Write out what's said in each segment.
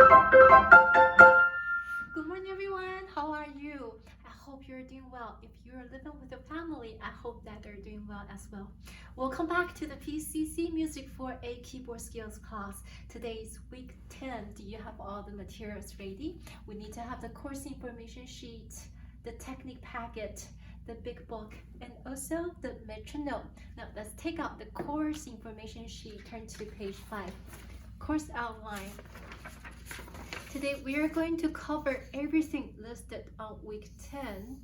Good morning, everyone. How are you? I hope you're doing well. If you're living with your family, I hope that they're doing well as well. Welcome back to the PCC Music for a Keyboard Skills class. Today is week 10. Do you have all the materials ready? We need to have the course information sheet, the Technic packet, the big book, and also the metronome. Now let's take out the course information sheet. Turn to page 5. Course outline. Today we are going to cover everything listed on week 10.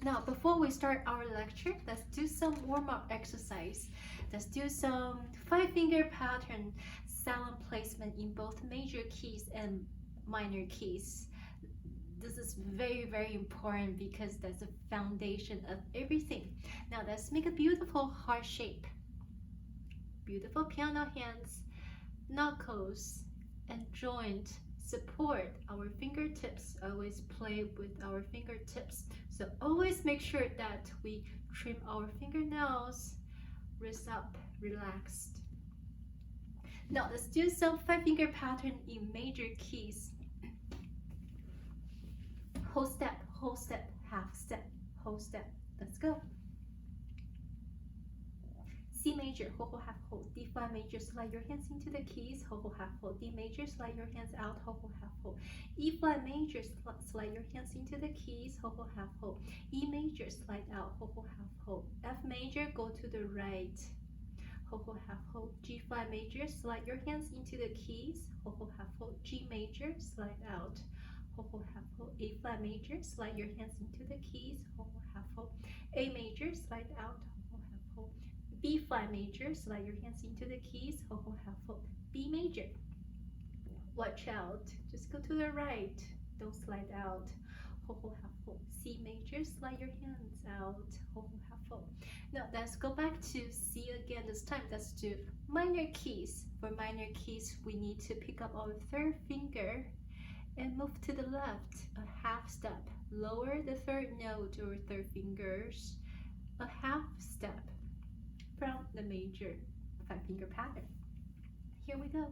Now before we start our lecture, let's do some warm-up exercise. Let's do some 5-finger pattern silent placement in both major keys and minor keys. This is very, very important because that's the foundation of everything. Now let's make a beautiful heart shape. Beautiful piano hands, knuckles, and joint support our fingertips. Always play with our fingertips. So always make sure that we trim our fingernails, wrist up, relaxed. Now let's do some 5-finger pattern in major keys. Whole step, half step, whole step. Let's go. C major, whole, half, whole. D flat major, slide your hands into the keys, whole, half, whole. D major, slide your hands out, whole, half, whole. E flat major, slide your hands into the keys, whole, half, whole. E major, slide out, whole, half, whole. F major, go to the right, whole, half, whole. G flat major, slide your hands into the keys, whole, half, whole. G major, slide out, whole, half, whole. A flat major, slide your hands into the keys, whole, half, whole. A major, slide out, whole, half, whole. B flat major, slide your hands into the keys, whole, half, whole. B major, watch out, just go to the right, don't slide out, whole, half, whole. C major, slide your hands out, whole, half, whole. Now let's go back to C again. This time let's do minor keys. For minor keys, we need to pick up our 3rd finger and move to the left a half step. Lower the 3rd note or 3rd fingers a half step from the major 5-finger pattern. Here we go.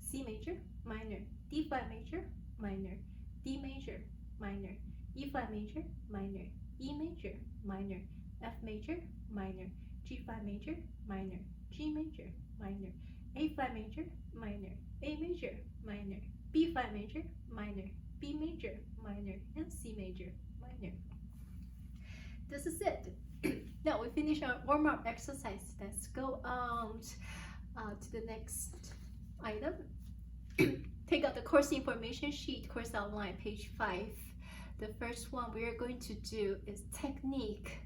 C major, minor. D flat major, minor. D major, minor. E flat major, minor. E major, minor. F major, minor. G flat major, minor. G major, minor. A flat major, minor. A major, minor. B flat major, minor. B major, minor. And C major, minor. This is it. Now we finish our warm-up exercise. Let's go on to the next item. Take out the course information sheet, course outline, page 5. The first one we are going to do is technique.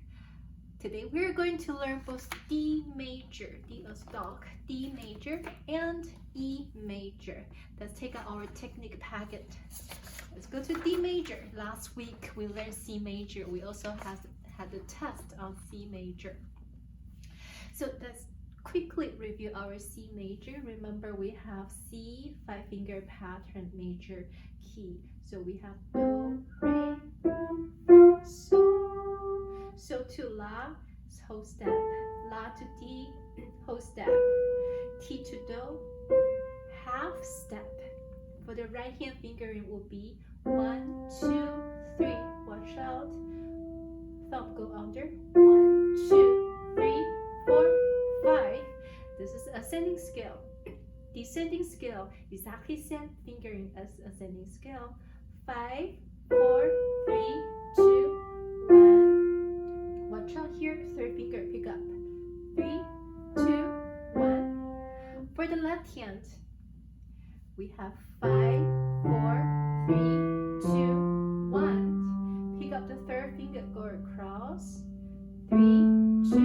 Today we are going to learn both D major, D as dog, D major, and E major. Let's take out our technique packet. Let's go to D major. Last week we learned C major. We also had the test on C major. So let's quickly review our C major. Remember we have C 5-finger pattern major key. So we have Do, Re, Mi, So. So to La, whole step. La to D, whole step. T to Do, half step. For the right hand fingering will be 1, 2, 3. Watch out. Thumb go under. 1, 2, 3, 4, 5. This is ascending scale. Descending scale, exactly same fingering as ascending scale. 5, 4, 3, 2, 1. Watch out here. 3rd finger, pick up. 3, 2, 1. For the left hand, we have 5, 4, 3, 2, 1. Pick up the 3rd finger, go across. 3, 2,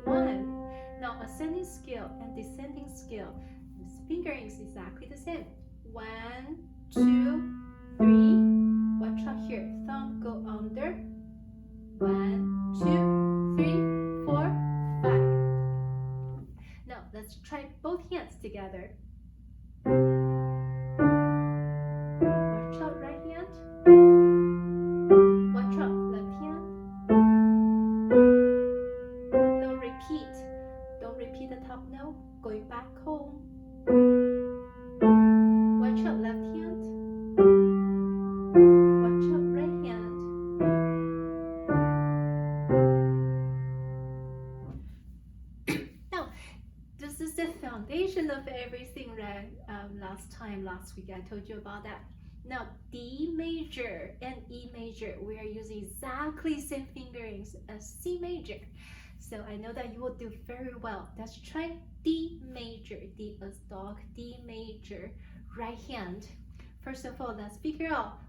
1. Now ascending scale and descending scale, this fingering is exactly the same. 1, 2, 3. Watch out here. Thumb go under. 1, 2, 3, 4, 5. Now let's try both hands together. Watch out right hand. Watch out left hand. No repeat. Don't repeat the top note. Going back home. foundation of everything, right? Last week I told you about that. Now D major and E major, we are using exactly same fingerings as C major. So I know that you will do very well. Let's try D major, D as dog, D major, right hand. First of all, let's figure out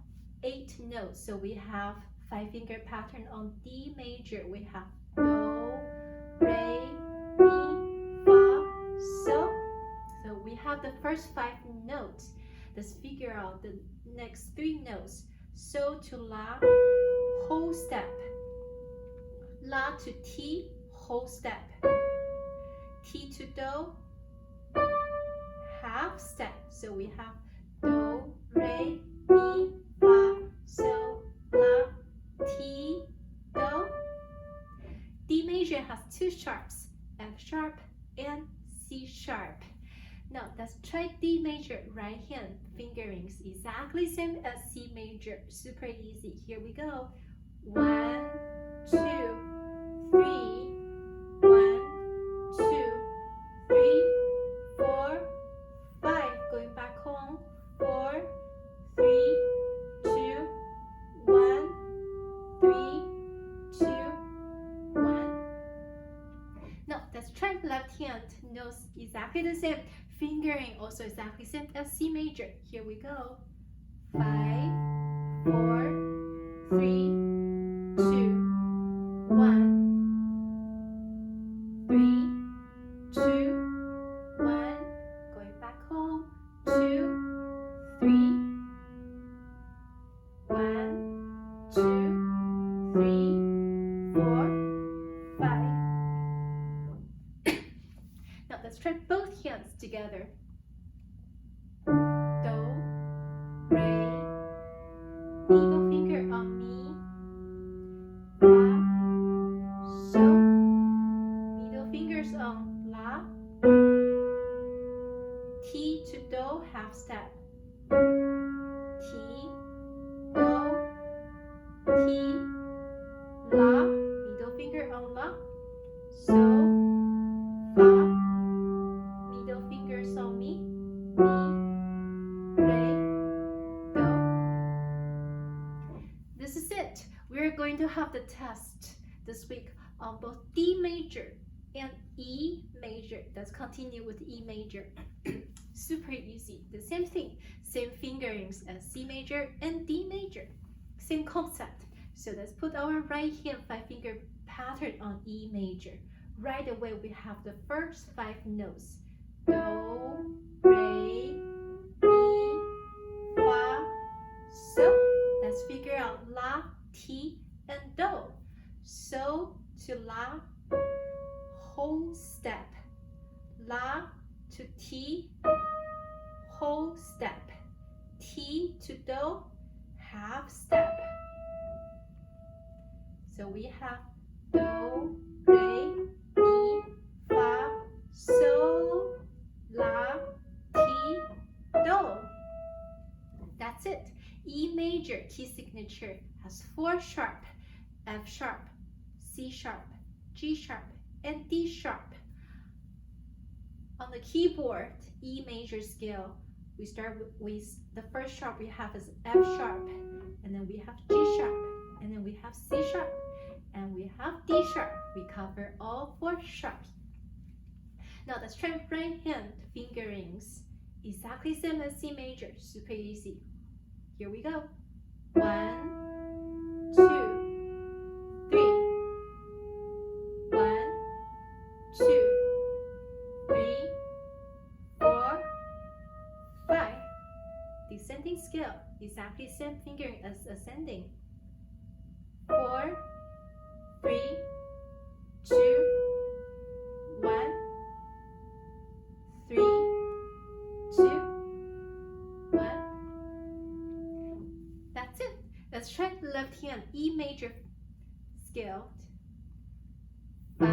8 notes. So we have 5-finger pattern on D major. We have Do, Re, Mi, Fa, So. So we have the first 5 notes. Let's figure out the next 3 notes. So to La, whole step. La to Ti, whole step. Ti to Do, half step. So we have Do, Re, Mi, Fa, So, La, Ti, Do. D major has 2 sharps, F sharp and C sharp. Now let's try D major, right hand fingerings, exactly same as C major, super easy. Here we go. 1, 2, 3, 1, 2, 3, 4, 5. Going back home. 4, 3, 2, 1, 3, 2, 1. Now let's try left hand. Notes exactly the same. Fingering also exactly same as C major. Here we go. 5, 4, 3, 2, 1, 3, 2, 1. Going back home. 2, 3, 1, 2, 3, 4, 5. Now let's try both hands together. Do, Re, middle finger on Mi, Fa, So, middle fingers on La, Ti to Do, half step. Ti, Do, Ti, La, middle finger on La, So, Fa, middle fingers on Mi, Re, Do. This is it. We're going to have the test this week on both D major and E major. Let's continue with E major. Super easy. The same thing. Same fingerings as C major and D major. Same concept. So let's put our right hand 5-finger pattern on E major. Right away we have the first 5 notes. Do, Re, Mi, Fa, So. Let's figure out La, Ti, and Do. So to La, whole step. La to Ti, whole step. Ti to Do, half step. So we have Do, Re, Mi, Fa, So, La, Ti, Do. That's it. E major key signature has 4 sharp, F sharp, C sharp, G sharp, and D sharp. On the keyboard, E major scale, we start with the first sharp we have is F sharp, and then we have G sharp, and then we have C sharp, and we have D sharp. We cover all 4 sharps. Now let's try right hand fingerings. Exactly same as C major, super easy. Here we go. 1, 2, 3. 1, 2, 3, 4, 5. Descending scale, exactly same fingering as ascending. 4, 3, 2, 1, 3, 2, 1. That's it. Let's try the left hand E major scale. 5,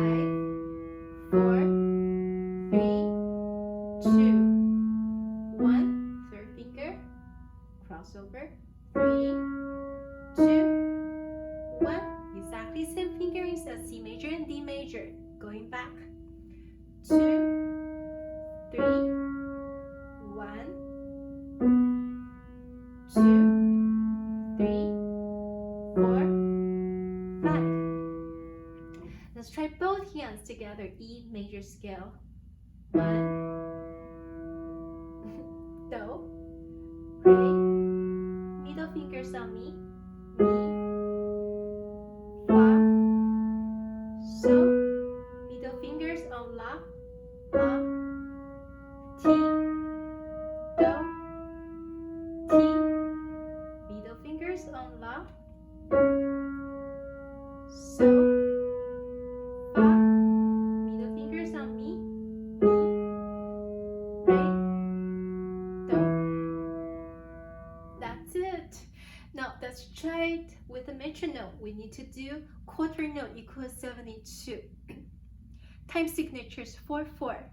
4, 3, 2, 1. Third finger, crossover. 3, 2, 1. Exactly same fingerings as C major and D major. Going back. 2, together, E major scale. 1, Do, Re, middle fingers on Mi, Fa, So, middle fingers on La, Ti, Do, Ti, middle fingers on La, So, Fa, middle fingers on Mi, Re, Do. That's it. Now let's try it with the metronome. We need to do quarter note equals 72. Time signatures 4/4.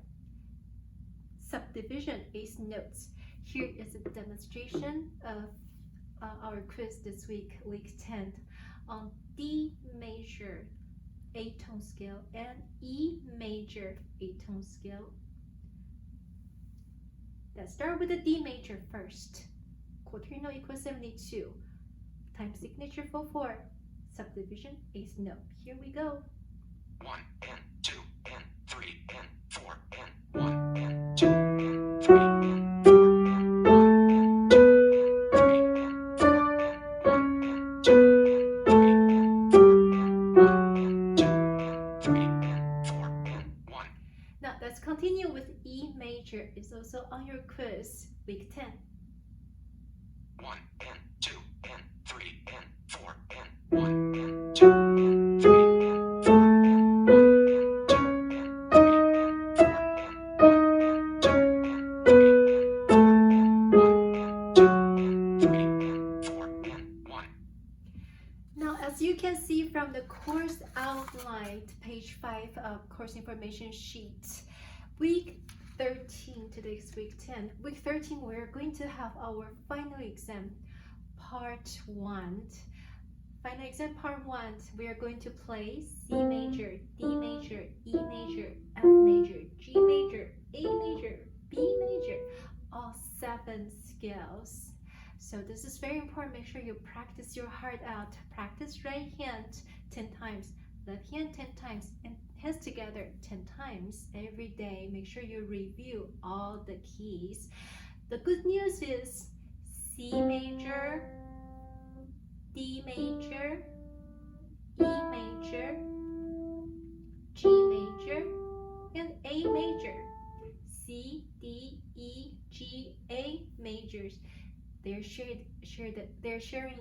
Subdivision eighth notes. Here is a demonstration of our quiz this week, week 10, on D major 8-tone scale and E major 8-tone scale. Let's start with the D major first. Quarter note equals 72. Time signature 4/4. Subdivision eighth note. Here we go. 1 and 2 and 3 and 4 and 1 and 2 and 3 and 4 and 1 and 2 and 3 and 4 and 1 and 2 and 3 and 4 and 1 and 2 and 3 and 4 and 1. Now let's continue with E major. It's also on your quiz, week 10. 1 and 2 and 3 and 4 and 1 and 2 and 3 and 4 and 1 and 2 and 3 and 4 and 1 and 2 and 3 and 4 and 1 and 2 and 3 and 4 and 1. Now, as you can see from the course outline, page 5 of course information sheet, week 13, today's week 10. Week 13, we're going to have our final exam, part 1. Final exam part 1, we are going to play C major, D major, E major, F major, G major, A major, B major, all 7 scales. So this is very important. Make sure you practice your heart out. Practice right hand 10 times, left hand 10 times, and hands together 10 times every day. Make sure you review all the keys. The good news is C major, D major, E major, G major, and A major. C, D, E, G, A majors. They're sharing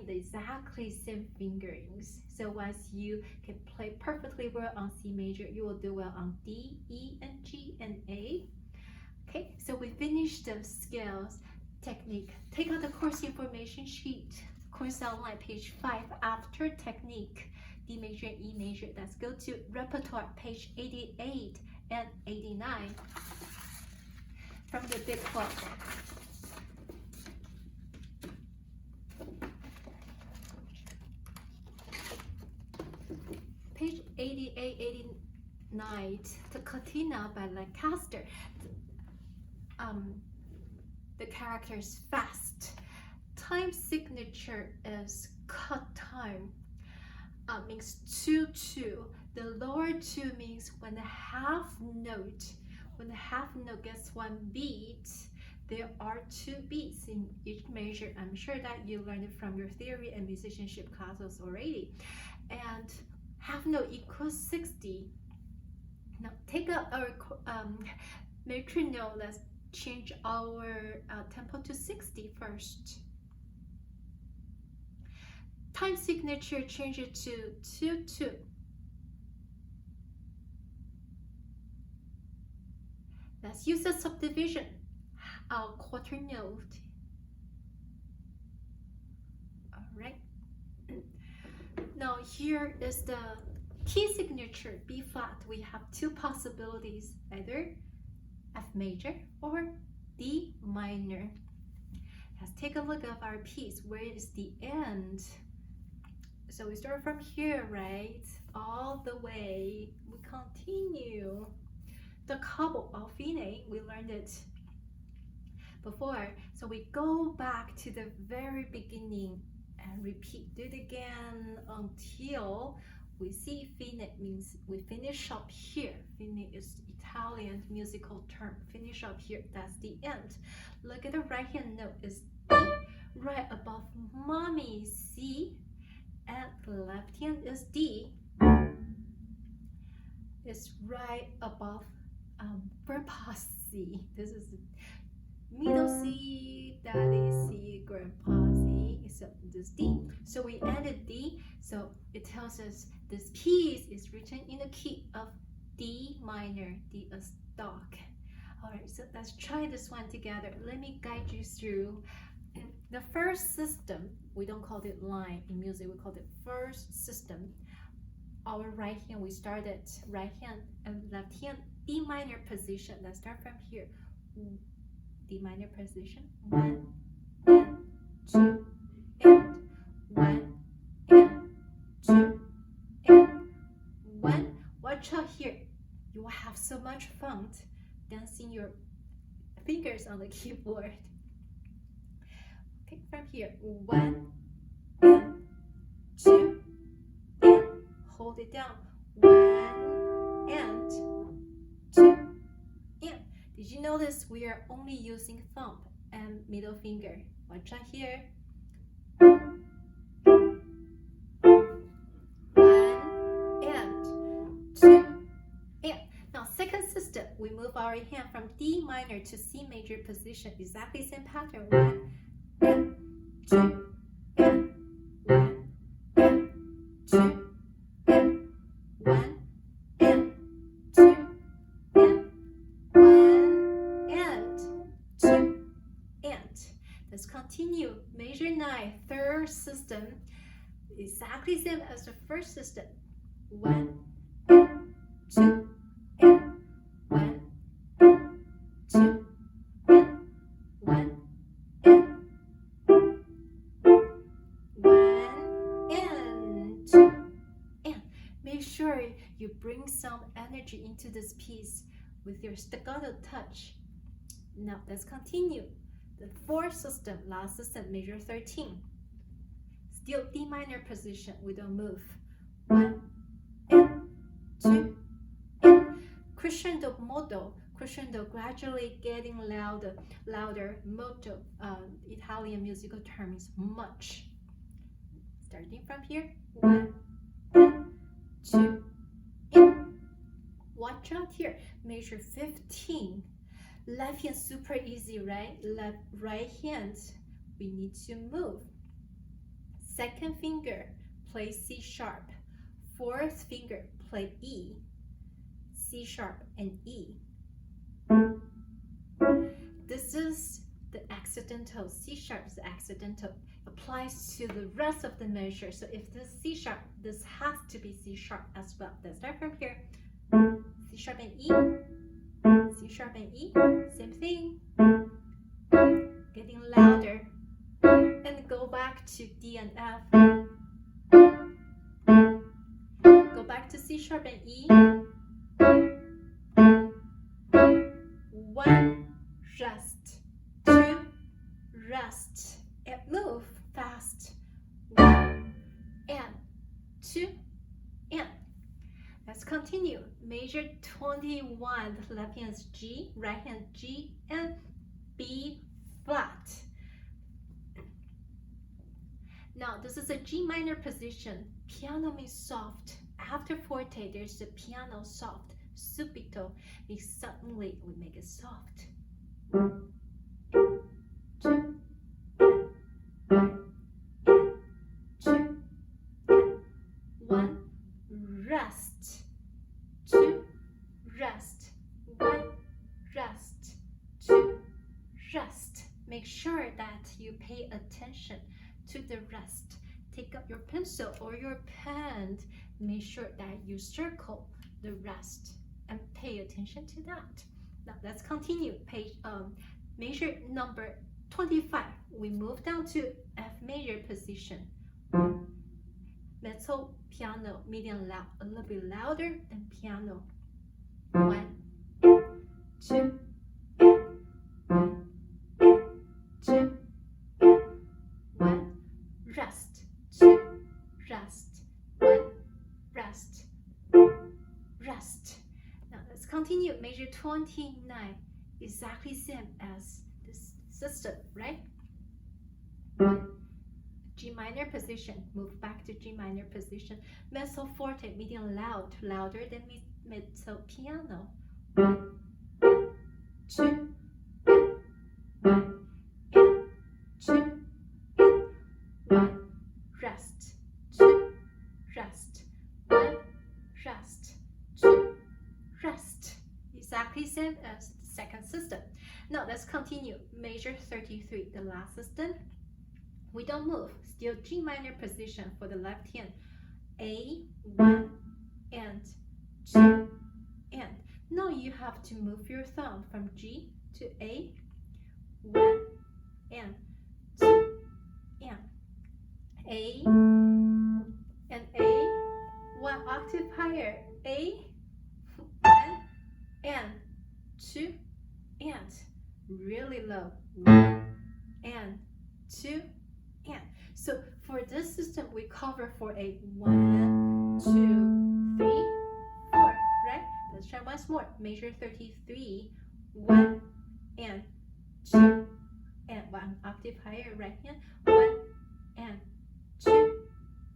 the exactly same fingerings. So once you can play perfectly well on C major, you will do well on D, E, and G, and A. Okay, so we finished the scales. Technique. Take out the course information sheet. Course outline, page 5. After technique, D major and E major. Let's go to repertoire, page 88 and 89 from the big book. Page 88, 89, the Katina by Lancaster. The character is fast. Time signature is cut time. Means 2-2. The lower 2 means when the half note gets 1 beat, there are 2 beats in each measure. I'm sure that you learned it from your theory and musicianship classes already. And half note equals 60. Now take out our metronome. Let's change our tempo to 60 first. Time signature, change it to 2-2. Let's use a subdivision, quarter note. All right. Now here is the key signature, B flat. We have 2 possibilities, either F major or D minor. Let's take a look at our piece. Where is the end? So we start from here, right? All the way. We continue. The cobble of fine, we learned it before. So we go back to the very beginning and repeat it again until we see fine means we finish up here. Fine is Italian musical term. Finish up here, that's the end. Look at the right hand note is D, right above mommy C, and the left hand is D. It's right above grandpa C. This is middle C, daddy C, grandpa C, so this D. So we added D, so it tells us this piece is written in the key of D minor, D is dog. Alright, so let's try this one together. Let me guide you through. The first system, we don't call it line in music, we call it first system. Our right hand, we started right hand and left hand, D minor position. Let's start from here. D minor position, 1 and 2 and 1 and 2 and 1. Watch out here, you will have so much fun dancing your fingers on the keyboard. Okay, from here, 1 and 2 and hold it down, 1 and 2 and. Did you notice we are only using thumb and middle finger? Watch out here. 1 and 2 and. Now second system, we move our hand from D minor to C major position. Exactly same pattern. 1 and 2 and 1 and 2 and 1 and 2 and 1 and 2 and. Let's continue. Major 9, third system, exactly same as the first system. 1 and 2 and 1 and 2 and 1 and 1 and 2 and. Make sure you bring some energy into this piece with your staccato touch. Now let's continue. The fourth system, last system, major 13. Still D minor position, we don't move. 1 and 2 and. Crescendo modo. Crescendo gradually getting louder. Modo, Italian musical term is much. Starting from here, 1 and 2 and. Watch out here, major 15. Left hand super easy, right? Right hand, we need to move. Second finger, play C sharp. Fourth finger, play E. C sharp and E. This is the accidental. C sharp is accidental. Applies to the rest of the measure. So if this C sharp, this has to be C sharp as well. Let's start from here. C sharp and E. C sharp and E. Same thing. Getting louder. And go back to D and F. Go back to C sharp and E. 1, rest. 2, rest. And move fast. 1 and 2 and. Let's continue. Major 21. The left hand is G, right hand G and B flat. Now this is a G minor position. Piano means soft. After forte, there's the piano soft. Subito means suddenly we make it soft. 2 and 1 and 2 and 1. Rest. 2 rest. 1 rest. 2 rest. Make sure that you pay attention to the rest. Take up your pencil or your pen. Make sure that you circle the rest and pay attention to that. Now let's continue. Measure number 25. We move down to F major position. Mezzo piano, medium loud, a little bit louder than piano. 1 and 2 and 1 and 2 and 1. Rest. 2 rest. 1 rest. 29, exactly same as this system, right? G minor position, move back to G minor position. Mezzo forte, medium loud, louder than mezzo piano. 1, 2, 1, and 2, and 1, rest, 2, rest, 1, rest, 2, rest. Exactly same as the second system. Now let's continue. Major 33, the last system. We don't move, still G minor position for the left hand. A, 1, and 2, and. Now you have to move your thumb from G to A, 1, and 2, and. A, and A, 1 octave higher. A, 1, and 2, and. Really low. 1, and 2, and. So for this system, we cover for a 1, 2, 3, 4, right? Let's try once more. Major 33, 1, and 2, and 1 octave higher. Right hand, 1, and 2,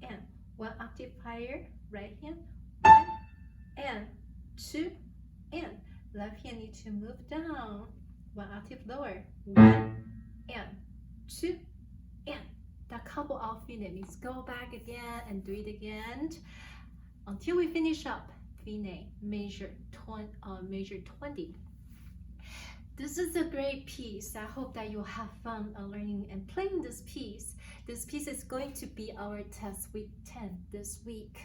and 1 octave higher. Right hand, 1, and 2, and. Left hand need to move down, 1 octave lower. 1, and 2, and. That couple of minutes, go back again and do it again until we finish up Fine major 20. This is a great piece. I hope that you'll have fun learning and playing this piece. This piece is going to be our test week 10 this week.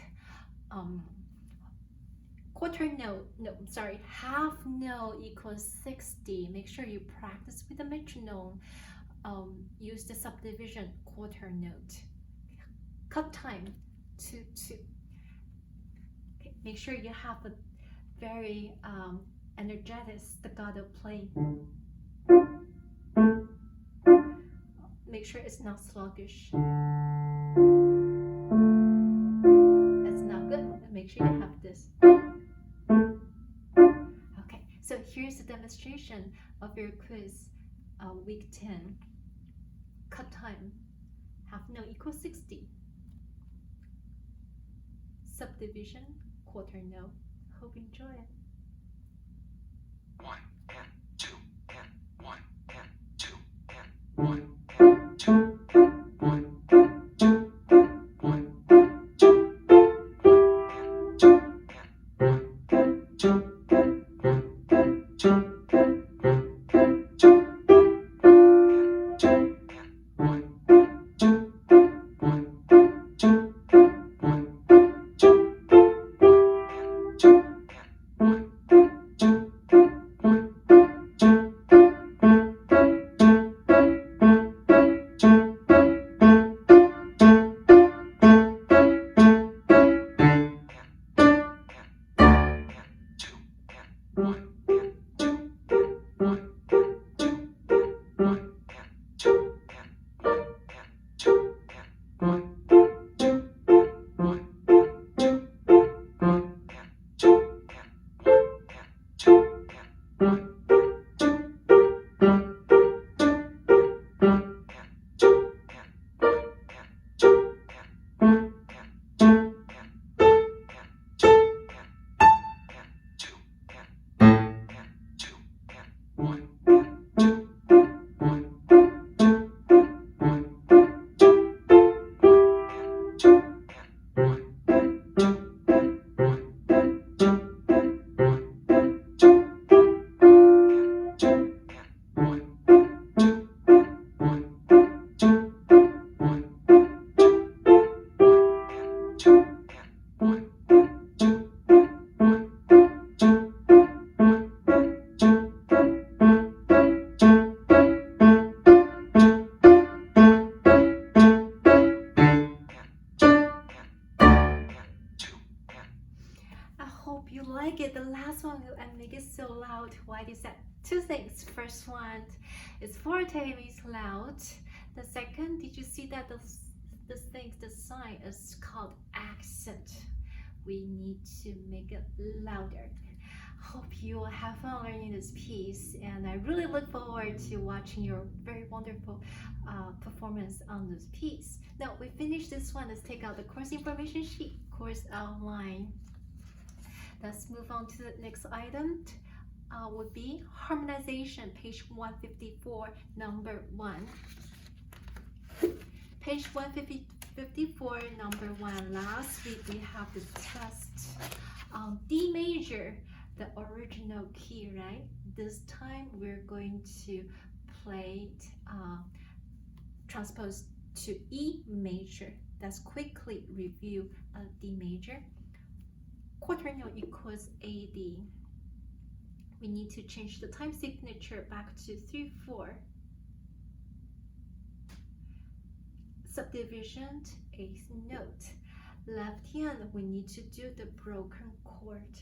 Half note equals 60. Make sure you practice with the metronome. Use the subdivision quarter note. Cut time 2, 2. Okay, make sure you have a very energetic staccato playing. Make sure it's not sluggish. That's not good. Make sure you have this. Okay, so here's the demonstration of your quiz, week 10. Cut time, half note equals 60. Subdivision, quarter note. Hope you enjoy it. 1, and 2, and 1, and 2, and 1, and 2, and 1, and 2, and 1, and 2, and 2, and 1, and 2, and 1, and 2, and 1, and 2. So loud. Why is that? Two things. First one is forte means loud. The second, did you see that the sign is called accent? We need to make it louder. Hope you will have fun learning this piece, and I really look forward to watching your very wonderful performance on this piece. Now we finished this one. Let's take out the course information sheet, course outline. Let's move on to the next item. Would be harmonization, page 154, number 1. Page 154, number 1. Last week we have the test on D major, the original key, right? This time we're going to play it transpose to E major. Let's quickly review D major. Quarter note equals AD. We need to change the time signature back to 3/4. Subdivision, eighth note. Left hand, we need to do the broken chord.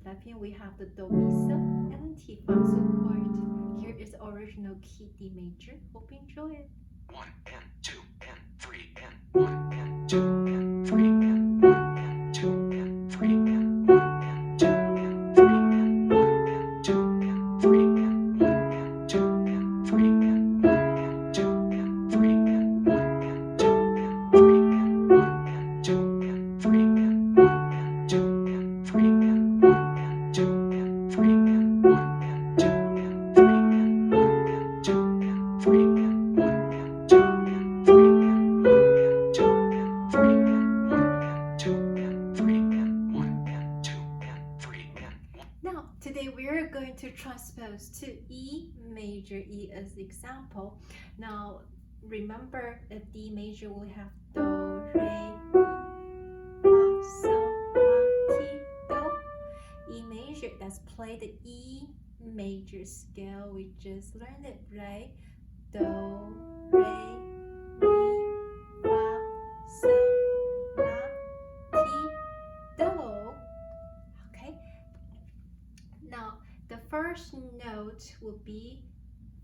Left hand, we have the Do, Mi, So, and Ti, Fa, So chord. Here is the original key D major. Hope you enjoy it. 1 and 2 and 3 and 1 and 2 and 3 and 1 and 2 and 3 and 1 and 2 and 3 and 1 and 2 and 3 and 1 and 2 and 3 and 1 and 2 and 3 and 1 and 2 and 3 and 1 and 2 and 3 and 1 and 2 and 3 and 1 and 2 and 3 and 1 and 2 and 3 and 1 and 2 and 3 and 1 and 2 and 3 and 1 and 2 and 3 and 1 and 2 and 3 and 1 and 2 and 3 and 1. Now, today we are going to transpose to E major, E as example. Now, remember that D major we have Do, Re, Mi, Fa, So, La, Ti, Do. E major, let's play the E major scale. We just learned it, right? Do, Re, Mi, Fa, So, La, Ti, Do. Okay. Now, the first note will be,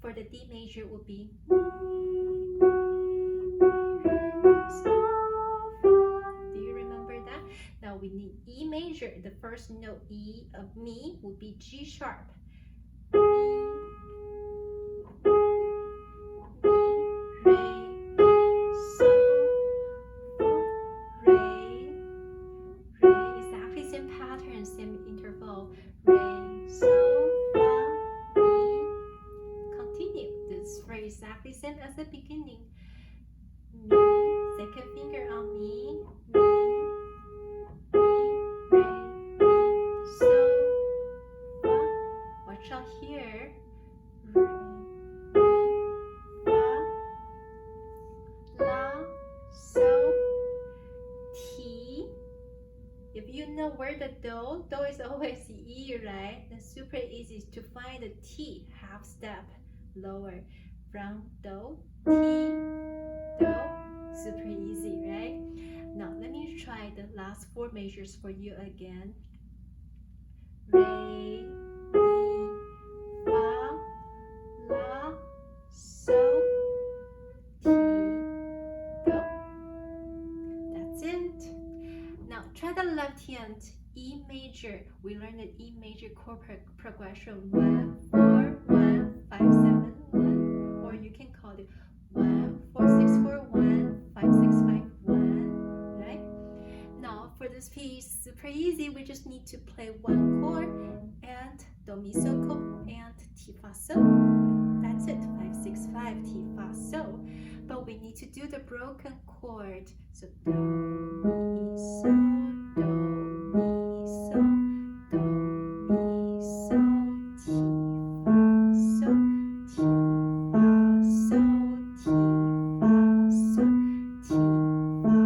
for the D major, will be Mi, Re, So, Fa. Do you remember that? Now we need E major. The first note, E of Mi, will be G sharp. Mi, Re, Mi, So, Fa, Re, exactly same pattern, same interval. Re, So, Fa, Mi. Continue. This phrase exactly same as the beginning. Mi, second finger on Mi, Mi, Re, Mi, So, Fa. Watch out here. Re, Mi, Fa, La, So, Ti. If you know where the Do is always E, right? Then super easy to find the T, half step lower from Do, Ti, Do. Super easy, right? Now let me try the last 4 measures for you again. Re, Mi, Fa, La, So, Ti, Do. That's it. Now try the left hand, E major. We learned the E major chord progression 1, 4, 1, 5, 7, 1, or you can call it 1, 4, 6, 4, 1, 5, 6, 5, 1, right? Now for this piece, super easy. We just need to play one chord and Do, Mi, So, and Ti, Fa, So. That's it, 5, 6, 5, Ti, Fa, So. But we need to do the broken chord. So Do, Mi, So, Do, Mi, So, Do, Mi, So, Ti, Fa, So, Ti, Fa, So, Ti, Fa, So, Ti, Fa,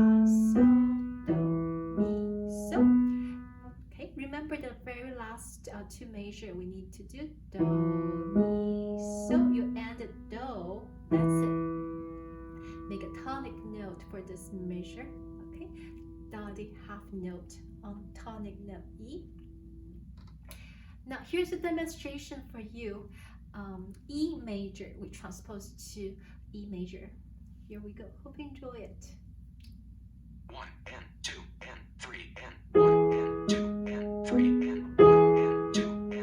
So, Do, Mi, So. Okay, remember the very last 2 measures we need to do. Do, Mi, So. You ended Do. That's it. Make a tonic note for this measure, okay? Down the half note on tonic note E. Now here's a demonstration for you. E major, we transpose to E major. Here we go. Hope you enjoy it. 1 and 2 and 3 and 1 and 2 and 3 and 1 and 2 and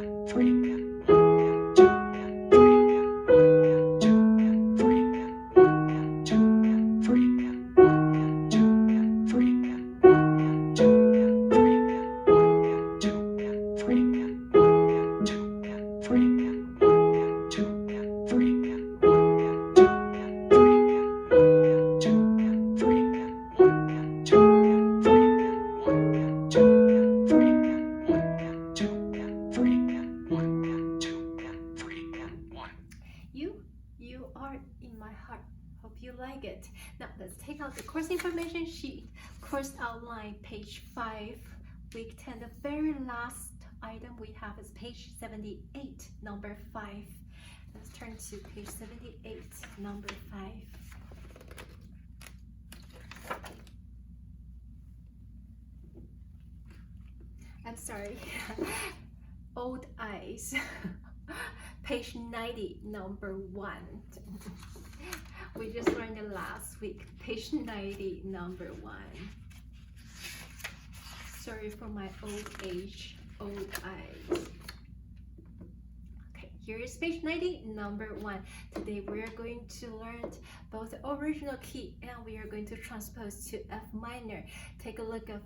you are in my heart. Hope you like it. Now let's take out the course information sheet. Course outline, page 5, week 10. The very last item we have is page 78, number 5. Let's turn to page 78, number 5. I'm sorry, old eyes. Page 90, number 1. We just learned it last week. Page 90, number 1. Sorry for my old age, old eyes. Okay, here is page 90, number 1. Today we are going to learn both the original key and we are going to transpose to F minor. Take a look at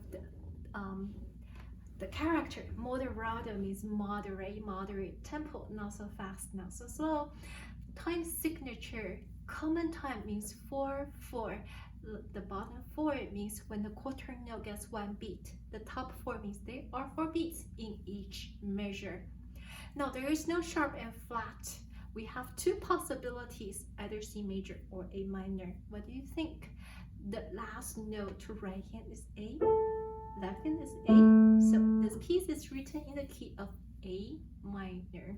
the character. Moderato means moderate, moderate tempo, not so fast, not so slow. Time signature, common time means 4/4. The bottom 4 means when the quarter note gets 1 beat. The top 4 means there are 4 beats in each measure. Now there is no sharp and flat. We have 2 possibilities, either C major or A minor. What do you think? The last note to right hand is A, left hand is A. So this piece is written in the key of A minor.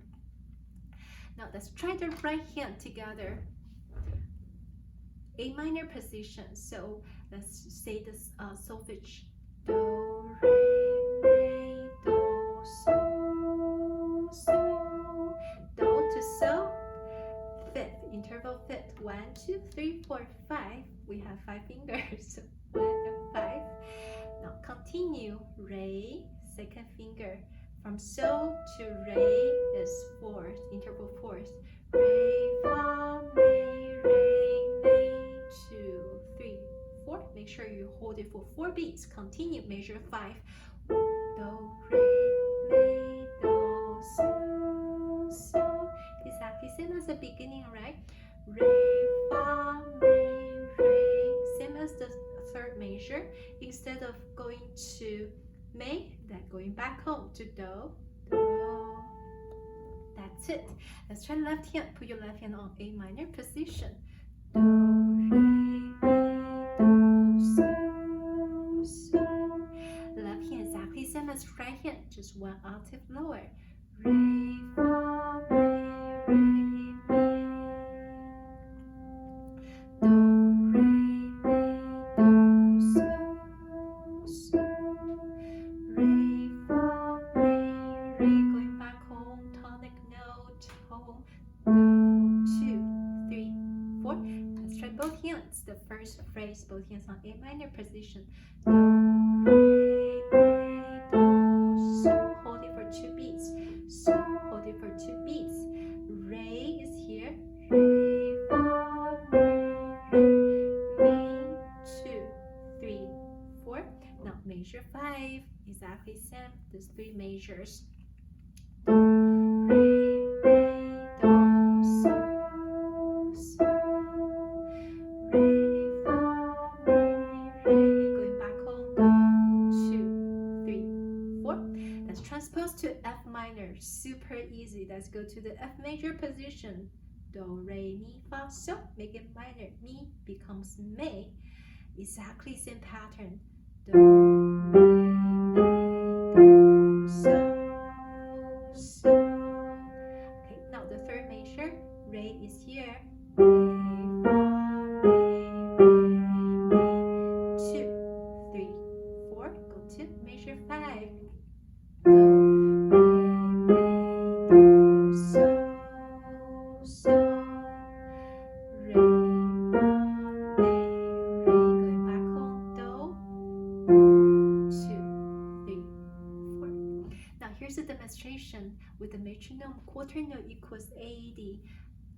Now let's try the right hand together. A minor position. So let's say this solfege. Do, re, mi, do, so, so, do to so. Fifth, interval fifth. 1, 2, 3, 4, 5. We have 5 fingers. 1 and 5. Now continue. Re, second finger. From so to re is 4th, interval 4th. Re, fa, mi, re, mi, 2, 3, 4. Make sure you hold it for 4 beats. Continue. Measure 5. Do, re, mi, do, so, so. Exactly same as the beginning, right? Re, fa, mi, re. Same as the third measure. Instead of going to Mi, then going back home to do, do. That's it. Let's try left hand. Put your left hand on A minor position. Do, re, mi, do, so, so. Left hand exactly same as right hand, just 1 octave lower. Re, fa, mi, re, mi. Do, re, mi, do, so, so. Re, fa, mi, re. Going back home, tonic note, home. Do, 2, 3, 4. Let's try both hands. The first phrase, both hands on A minor position. Do, re, mi, do, so. Hold it for 2 beats. So, hold it for 2 beats. Re is here. Re, fa, mi, re, mi, 2, 3, 4. Now measure 5. Exactly same. There's 3 measures. Do, re, mi, do, so, so. Re, fa, mi, re. Going back home. Do, 2, 3, 4. Let's transpose to F minor. Super easy. Let's go to the F major position. Do, re, mi, fa, so. Make it minor. Mi becomes me. Exactly same pattern. Do, re, mi, do, so, so. Okay, now the third measure. Re is here. Re, fa, mi, re, mi. 2, 3, 4. Go to measure 5. Do, re, mi, do, so, so. Re, fa, mi, re. Going back home. Do, 2, 3, 4. Now here's a demonstration with the metronome. Quarter note equals 80.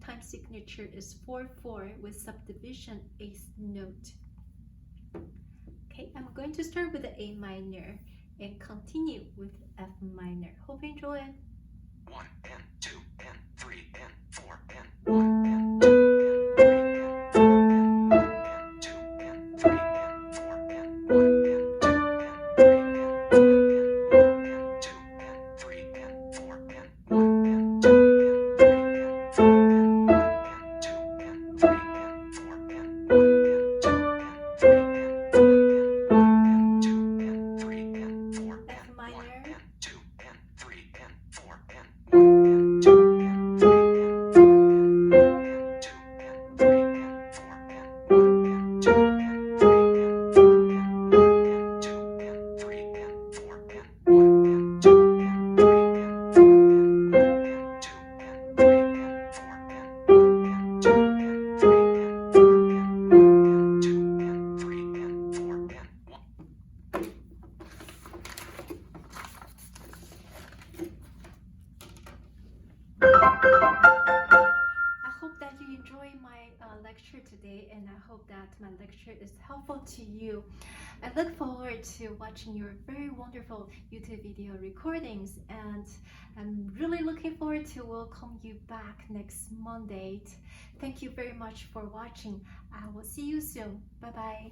Time signature is 4/4 with subdivision 8th note. Okay, I'm going to start with the A minor and continue with F minor. Hope you enjoy it. 1 and 2 and 3 and 4 and 1 and 2 and 3 and 4 and 1 and 2 and 3 and 4 and 1 and 2 and 3 and 4 and 1 and 2 and 3 and 4 and 1 and 2 and 3 and 4 and 1 and 2 enjoyed my lecture today, and I hope that my lecture is helpful to you. I look forward to watching your very wonderful YouTube video recordings, and I'm really looking forward to welcome you back next Monday. Thank you very much for watching. I will see you soon. Bye bye.